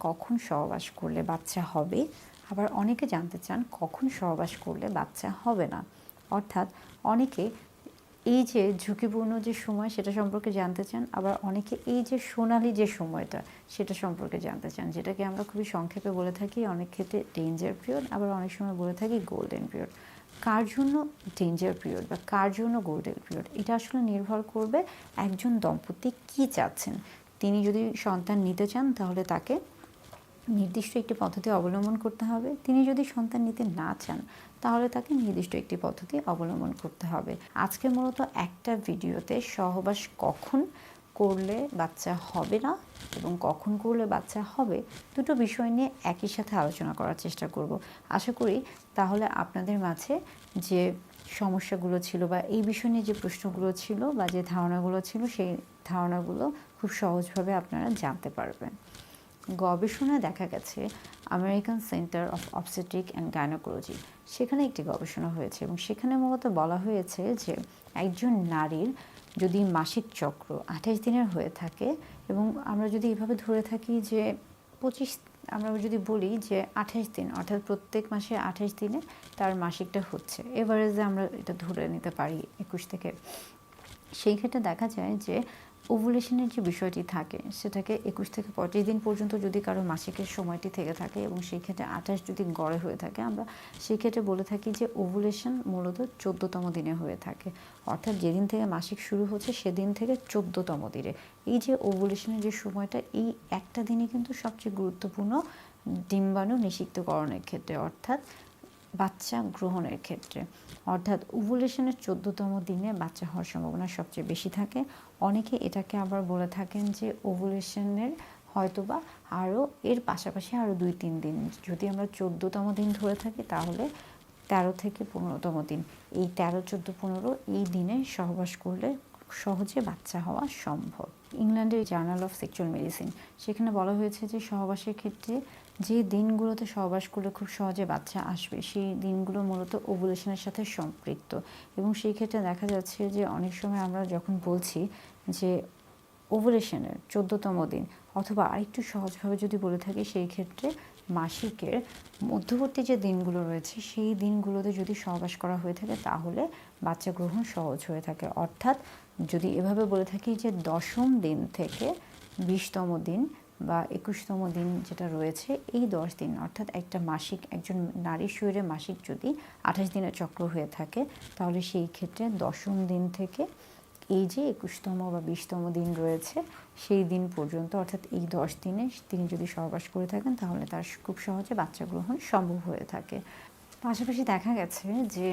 কখন সহবাস করলে বাচ্চা হবে, আবার অনেকে জানতে চান কখন সহবাস করলে বাচ্চা হবে না। অর্থাৎ অনেকে এই যে ঝুঁকিপূর্ণ যে সময় সেটা সম্পর্কে জানতে চান, আবার অনেকে এই যে সোনালি যে সময়টা সেটা সম্পর্কে জানতে চান, যেটাকে আমরা খুবই সংক্ষেপে বলে থাকি অনেক ক্ষেত্রে ডেঞ্জার পিরিয়ড, আবার অনেক সময় বলে থাকি গোল্ডেন পিরিয়ড। কার জন্য ডেঞ্জার পিরিয়ড বা কার জন্য গোল্ডেন পিরিয়ড, এটা আসলে নির্ভর করবে একজন দম্পতি কী চাচ্ছেন। তিনি যদি সন্তান নিতে চান তাহলে তাকে নির্দিষ্ট একটি পদ্ধতি অবলম্বন করতে হবে। তিনি যদি সন্তান নিতে না চান তাহলে তাকে নির্দিষ্ট একটি পদ্ধতি অবলম্বন করতে হবে। আজকে মূলত একটা ভিডিওতে সহবাস কখন করলে বাচ্চা হবে না এবং কখন করলে বাচ্চা হবে, দুটো বিষয় নিয়ে একই সাথে আলোচনা করার চেষ্টা করব। আশা করি তাহলে আপনাদের মাঝে যে সমস্যাগুলো ছিল বা এই বিষয় নিয়ে যে প্রশ্নগুলো ছিল বা যে ধারণাগুলো ছিল, সেই ধারণাগুলো খুব সহজভাবে আপনারা জানতে পারবেন। গবেষণায় দেখা গেছে American centre of obstetric and gynaecology, সেখানে একটি গবেষণা হয়েছে এবং সেখানে মূলত বলা হয়েছে যে একজন নারীর যদি মাসিক চক্র 28 দিনের হয়ে থাকে, এবং আমরা যদি এভাবে ধরে থাকি যে 25, আমরা যদি বলি যে 28 দিন, অর্থাৎ প্রত্যেক মাসে 28 দিনে তার মাসিকটা হচ্ছে, এভারেজে আমরা এটা ধরে নিতে পারি 21 থেকে। সেই ক্ষেত্রে দেখা যায় যে ওভুলেশনের যে বিষয়টি থাকে সেটাকে 21 থেকে 25 দিন পর্যন্ত যদি কারো মাসিকের সময়টি থেকে থাকে এবং সেই ক্ষেত্রে 28 যদি গড়ে হয়ে থাকে, আমরা সেই ক্ষেত্রে বলে থাকি যে ওভুলেশন মূলত 14তম দিনে হয়ে থাকে। অর্থাৎ যেদিন থেকে মাসিক শুরু হচ্ছে সেদিন থেকে 14তম দিনে এই যে ওভুলেশনের যে সময়টা, এই একটা দিনই কিন্তু সবচেয়ে গুরুত্বপূর্ণ ডিম্বাণু নিষিক্তকরণের ক্ষেত্রে, অর্থাৎ বাচ্চা গ্রহণের ক্ষেত্রে। অর্থাৎ ওভুলেশনের 14তম দিনে বাচ্চা হওয়ার সম্ভাবনা সবচেয়ে বেশি থাকে। অনেকে এটাকে আবার বলে থাকেন যে ওভুলেশনের হয়তোবা আরও এর পাশাপাশি আরও 2-3 দিন, যদি আমরা 14তম দিন ধরে থাকি তাহলে 13 থেকে 15তম দিন, এই 13, 14, 15 এই দিনে সহবাস করলে সহজে বাচ্চা হওয়া সম্ভব। ইংল্যান্ডের জার্নাল অফ সেক্সুয়াল মেডিসিন, সেখানে বলা হয়েছে যে সহবাসের ক্ষেত্রে যে দিনগুলোতে সহবাস করলে খুব সহজে বাচ্চা আসবে সেই দিনগুলো মূলত ওভুলেশনের সাথে সম্পৃক্ত। এবং সেই ক্ষেত্রে দেখা যাচ্ছে যে অনেক সময় আমরা যখন বলছি যে ওভুলেশনের 14তম দিন, অথবা আরেকটু সহজভাবে যদি বলে থাকি সেই ক্ষেত্রে মাসিকের মধ্যবর্তী যে দিনগুলো রয়েছে সেই দিনগুলোতে যদি সহবাস করা হয়ে থাকে তাহলে বাচ্চা গ্রহণ সহজ হয়ে থাকে। অর্থাৎ যদি এভাবে বলে থাকি যে 10ম দিন থেকে 20তম দিন বা 21তম দিন যেটা রয়েছে, এই 10 দিন, অর্থাৎ একটা মাসিক, একজন নারীর শরীরে মাসিক যদি 28 দিনের চক্র হয়ে থাকে তাহলে সেই ক্ষেত্রে 10ম দিন থেকে এই যে 21তম বা 20তম দিন রয়েছে সেই দিন পর্যন্ত, অর্থাৎ এই 10 দিনে তিনি যদি সহবাস করে থাকেন তাহলে তার খুব সহজে বাচ্চা গ্রহণ সম্ভব হয়ে থাকে। পাশাপাশি দেখা গেছে যে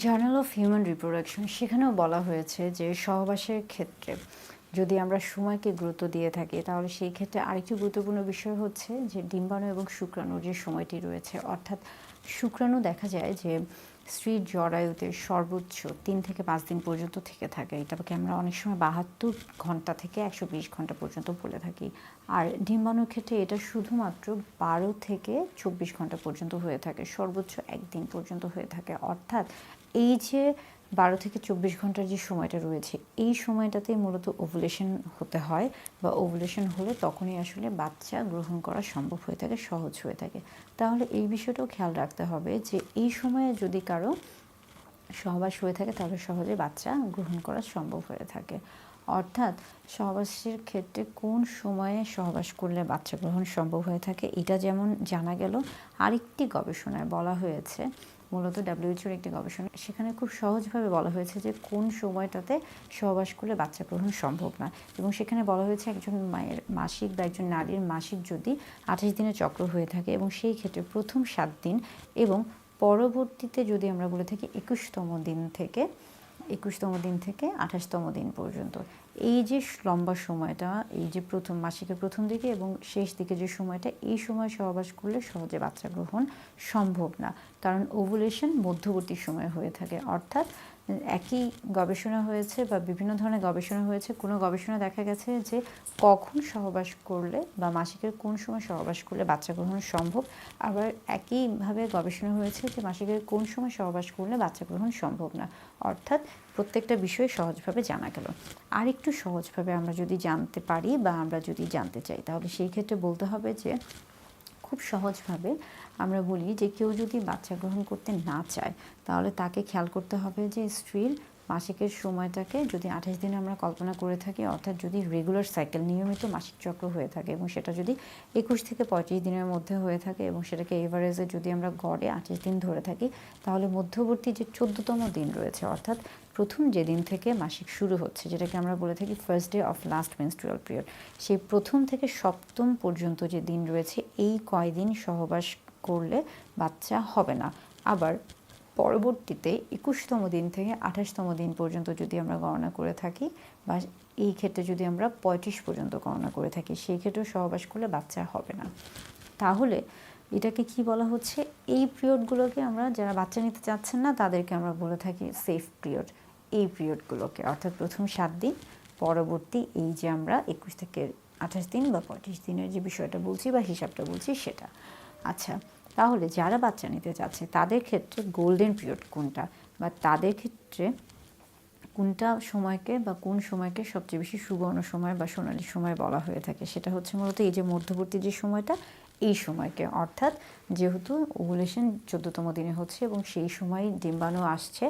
জার্নাল অফ হিউম্যান রিপ্রোডাকশন, সেখানেও বলা হয়েছে যে সহবাসের ক্ষেত্রে যদি আমরা সময়কে গুরুত্ব দিয়ে থাকি তাহলে সেই ক্ষেত্রে আরেকটি গুরুত্বপূর্ণ বিষয় হচ্ছে যে ডিম্বাণু এবং শুক্রাণুর যে সময়টি রয়েছে, অর্থাৎ শুক্রাণু দেখা যায় যে স্ত্রীর জরায়ুতে সর্বোচ্চ 3 থেকে 5 দিন পর্যন্ত থেকে থাকে। এটাকে আমরা অনেক সময় 72 ঘন্টা থেকে 120 ঘন্টা পর্যন্ত বলে থাকি। আর ডিম্বাণুর ক্ষেত্রে এটা শুধুমাত্র 12 থেকে 24 ঘন্টা পর্যন্ত হয়ে থাকে, সর্বোচ্চ 1 দিন পর্যন্ত হয়ে থাকে। অর্থাৎ এই যে 12 থেকে 24 ঘন্টার যে সময়টা রয়েছে এই সময়টাতেই মূলত ওভুলেশন হতে হয়, বা ওভুলেশন হলে তখনই আসলে বাচ্চা গ্রহণ করা সম্ভব হয়ে থাকে, সহজ হয়ে থাকে। তাহলে এই বিষয়টাও খেয়াল রাখতে হবে যে এই সময়ে যদি কারো সহবাস হয়ে থাকে তাহলে সহজে বাচ্চা গ্রহণ করা সম্ভব হয়ে থাকে। অর্থাৎ সহবাসের ক্ষেত্রে কোন সময়ে সহবাস করলে বাচ্চা গ্রহণ সম্ভব হয়ে থাকে এটা যেমন জানা গেল, আরেকটি গবেষণায় বলা হয়েছে, মূলত WHO একটি গবেষণা, সেখানে খুব সহজভাবে বলা হয়েছে যে কোন সময়টাতে সহবাস করলে বাচ্চা গ্রহণ সম্ভব না। এবং সেখানে বলা হয়েছে একজন মায়ের মাসিক বা একজন নারীর মাসিক যদি 28 দিনের চক্র হয়ে থাকে এবং সেই ক্ষেত্রে প্রথম 7 দিন এবং পরবর্তীতে যদি আমরা বলে থাকি 21তম দিন থেকে 28তম দিন পর্যন্ত, এই যে লম্বা সময়টা, এই যে প্রথম মাসিকের প্রথম দিকে এবং শেষ দিকে যে সময়টা, এই সময় সহবাস করলে সহজে বাচ্চা গ্রহণ সম্ভব না, কারণ ওভুলেশন মধ্যবর্তী সময়ে হয়ে থাকে। অর্থাৎ একই গবেষণা হয়েছে বা বিভিন্ন ধরনের গবেষণা হয়েছে, কোনো গবেষণা দেখা গেছে যে কখন সহবাস করলে বা মাসিকের কোন সময় সহবাস করলে বাচ্চা গ্রহণ সম্ভব, আবার একইভাবে গবেষণা হয়েছে যে মাসিকের কোন সময় সহবাস করলে বাচ্চা গ্রহণ সম্ভব না। অর্থাৎ প্রত্যেকটা বিষয় সহজভাবে জানা গেল। আরেকটু সহজভাবে আমরা যদি জানতে পারি বা আমরা যদি জানতে চাই, তাহলে সেই ক্ষেত্রে বলতে হবে যে খুব সহজভাবে আমরা বলি যে কেউ যদি বাচ্চা গ্রহণ করতে না চায়, তাহলে তাকে খেয়াল করতে হবে যে স্ত্রীর মাসিকের সময়টাকে যদি 28 দিনে আমরা কল্পনা করে থাকি, অর্থাৎ যদি রেগুলার সাইকেল নিয়মিত মাসিক চক্র হয়ে থাকে এবং সেটা যদি 21 থেকে 35 দিনের মধ্যে হয়ে থাকে এবং সেটাকে এভারেজে যদি আমরা গড়ে 28 দিন ধরে থাকি, তাহলে মধ্যবর্তী যে 14তম দিন রয়েছে, অর্থাৎ প্রথম যেদিন থেকে মাসিক শুরু হচ্ছে, যেটাকে আমরা বলে থাকি first day of last menstrual period, সেই প্রথম থেকে সপ্তম পর্যন্ত যে দিন রয়েছে, এই কয়দিন সহবাস করলে বাচ্চা হবে না। আবার পরবর্তীতে 21তম দিন থেকে 28তম দিন পর্যন্ত যদি আমরা গণনা করে থাকি, বা এই ক্ষেত্রে যদি আমরা 35 পর্যন্ত গণনা করে থাকি, সেই ক্ষেত্রেও সহবাস করলে বাচ্চা হবে না। তাহলে এটাকে কি বলা হচ্ছে? এই পিরিয়ডগুলোকে আমরা, যারা বাচ্চা নিতে চাচ্ছেন না তাদেরকে আমরা বলে থাকি সেফ পিরিয়ড। এই পিরিয়ডগুলোকে, অর্থাৎ প্রথম 7 দিন, পরবর্তী এই যে আমরা 21 থেকে 28 দিন বা 35 দিনের যে বিষয়টা বলছি বা হিসাবটা বলছি সেটা। আচ্ছা, তাহলে যারা বাচ্চা নিতে চাচ্ছে তাদের ক্ষেত্রে গোল্ডেন পিরিয়ড কোনটা, বা তাদের ক্ষেত্রে কোনটা সময়কে বা কোন সময়কে সবচেয়ে বেশি সুবর্ণ সময় বা সোনালী সময় বলা হয়ে থাকে, সেটা হচ্ছে মূলত এই যে মধ্যবর্তী যে সময়টা, এই সময়কে। অর্থাৎ যেহেতু ওভুলেশন 14তম দিনে হচ্ছে এবং সেই সময় ডিম্বাণু আসছে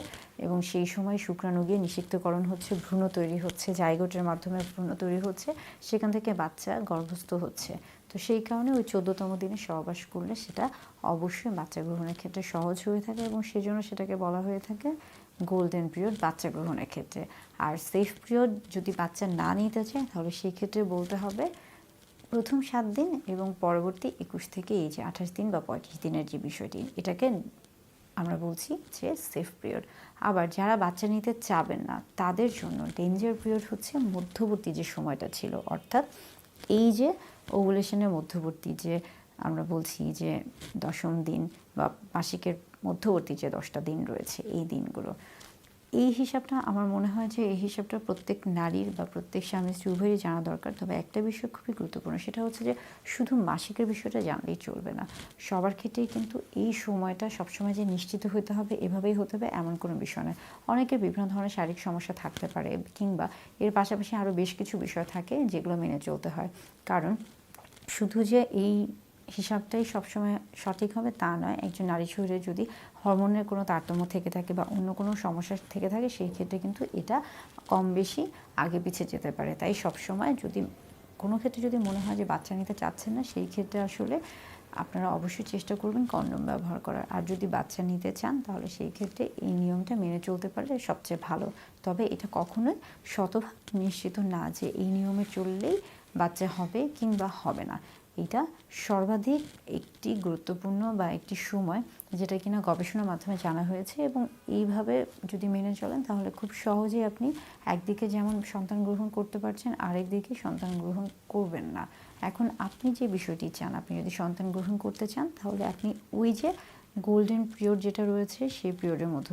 এবং সেই সময় শুক্রাণু গিয়ে নিষিক্তকরণ হচ্ছে, ভ্রূণ তৈরি হচ্ছে, জাইগোটের মাধ্যমে ভ্রূণ তৈরি হচ্ছে, সেখান থেকে বাচ্চা গর্ভস্থ হচ্ছে। তো সেই কারণে ওই 14তম দিনে সহবাস করলে সেটা অবশ্যই বাচ্চা গ্রহণের ক্ষেত্রে সহজ হয়ে থাকে এবং সেজন্য সেটাকে বলা হয়ে থাকে গোল্ডেন পিরিয়ড বাচ্চা গ্রহণের ক্ষেত্রে। আর সেফ পিরিয়ড যদি বাচ্চা না নিতে চায়, তাহলে সেই ক্ষেত্রে বলতে হবে প্রথম 7 দিন এবং পরবর্তী 21 থেকে এই যে 28 দিন বা 35 দিনের যে বিষয়টি, এটাকে আমরা বলছি যে সেফ পিরিয়ড। আবার যারা বাচ্চা নিতে চাবেন না, তাদের জন্য ডেঞ্জার পিরিয়ড হচ্ছে মধ্যবর্তী যে সময়টা ছিল, অর্থাৎ এই যে ওভুলেশনের মধ্যবর্তী যে আমরা বলছি যে 10ম দিন বা মাসিকের মধ্যবর্তী যে 10টা দিন রয়েছে, এই দিনগুলো, এই হিসাবটা আমার মনে হয় যে এই হিসাবটা প্রত্যেক নারীর বা প্রত্যেক স্বামী স্ত্রী উভয়েরই জানা দরকার। তবে একটা বিষয় খুবই গুরুত্বপূর্ণ, সেটা হচ্ছে যে শুধু মাসিকের বিষয়টা জানলেই চলবে না। সবার ক্ষেত্রেই কিন্তু এই সময়টা সবসময় যে নিশ্চিত হতে হবে, এভাবেই হতে হবে এমন কোনো বিষয় নয়। অনেকের বিভিন্ন ধরনের শারীরিক সমস্যা থাকতে পারে, কিংবা এর পাশাপাশি আরও বেশ কিছু বিষয় থাকে যেগুলো মেনে চলতে হয়। কারণ শুধু যে এই হিসাবটাই সবসময় সঠিক হবে তা নয়। একজন নারী শরীরে যদি হরমোনের কোনো তারতম্য থেকে থাকে বা অন্য কোনো সমস্যা থেকে থাকে, সেই ক্ষেত্রে কিন্তু এটা কম বেশি আগে পিছিয়ে যেতে পারে। তাই সবসময় যদি কোনো ক্ষেত্রে যদি মনে হয় যে বাচ্চা নিতে চাচ্ছেন না, সেই ক্ষেত্রে আসলে আপনারা অবশ্যই চেষ্টা করবেন কন্ডোম ব্যবহার করার। আর যদি বাচ্চা নিতে চান, তাহলে সেই ক্ষেত্রে এই নিয়মটা মেনে চলতে পারলে সবচেয়ে ভালো। তবে এটা কখনোই শতভাগ নিশ্চিত না যে এই নিয়মে চললেই বাচ্চা হবে কিংবা হবে না। এটা সর্বাধিক একটি গুরুত্বপূর্ণ বা একটি সময়, যেটা কিনা গবেষণার মাধ্যমে জানা হয়েছে, এবং এইভাবে যদি মেনে চলেন তাহলে খুব সহজেই আপনি একদিকে যেমন সন্তান গ্রহণ করতে পারছেন, আরেকদিকে সন্তান গ্রহণ করবেন না। এখন আপনি যে বিষয়টি চান, আপনি যদি সন্তান গ্রহণ করতে চান, তাহলে আপনি ওই যে গোল্ডেন পিরিয়ড যেটা রয়েছে, সেই পিরিয়ডের মধ্য